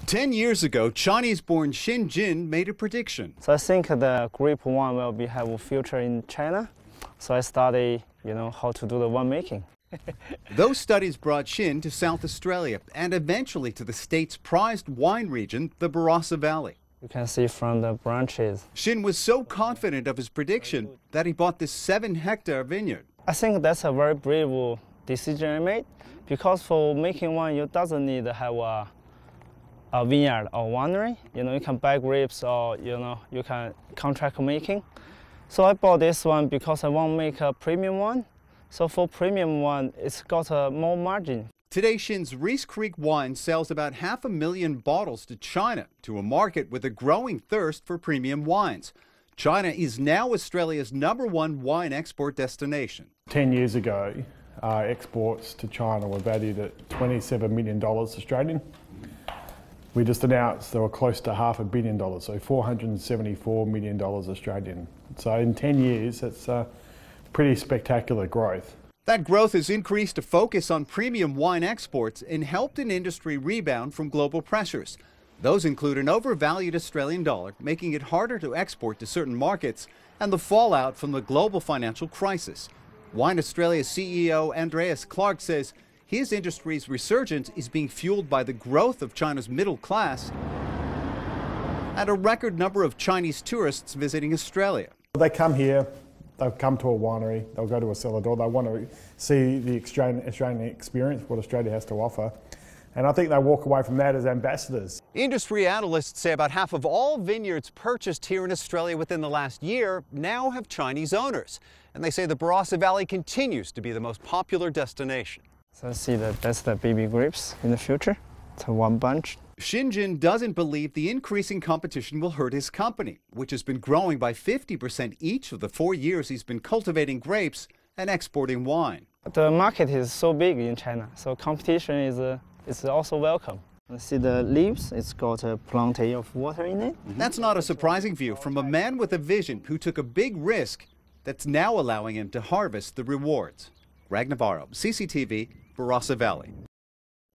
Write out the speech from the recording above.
10 years ago, Chinese-born Xin Jin made a prediction. So I think the grape wine will have a future in China. So I study, how to do the winemaking. Those studies brought Xin to South Australia and eventually to the state's prized wine region, the Barossa Valley. You can see from the branches. Xin was so confident of his prediction that he bought this 7-hectare vineyard. I think that's a very brave decision I made, because for making wine, you doesn't need to have a vineyard or winery. You can buy grapes or, you can contract making. So I bought this one because I want to make a premium one. So for premium one, it's got more margin. Today, Xin's Reese Creek wine sells about 500,000 bottles to China, to a market with a growing thirst for premium wines. China is now Australia's #1 wine export destination. 10 years ago, exports to China were valued at $27 million Australian. We just announced they were close to $500 million, so $474 million Australian. So in 10 years, it's pretty spectacular growth. That growth has increased a focus on premium wine exports and helped an industry rebound from global pressures. Those include an overvalued Australian dollar, making it harder to export to certain markets, and the fallout from the global financial crisis. Wine Australia CEO Andreas Clark says his industry's resurgence is being fueled by the growth of China's middle class and a record number of Chinese tourists visiting Australia. They come here, they'll come to a winery, they'll go to a cellar door, they want to see the Australian experience, what Australia has to offer. And I think they walk away from that as ambassadors. Industry analysts say about half of all vineyards purchased here in Australia within the last year now have Chinese owners. And they say the Barossa Valley continues to be the most popular destination. So I see that's the baby grapes in the future. It's one bunch. Xin Jin doesn't believe the increasing competition will hurt his company, which has been growing by 50% each of the 4 years he's been cultivating grapes and exporting wine. The market is so big in China, so competition is also welcome. See the leaves, it's got plenty of water in it. That's not a surprising view from a man with a vision who took a big risk that's now allowing him to harvest the rewards. Greg Navarro, CCTV, Barossa Valley.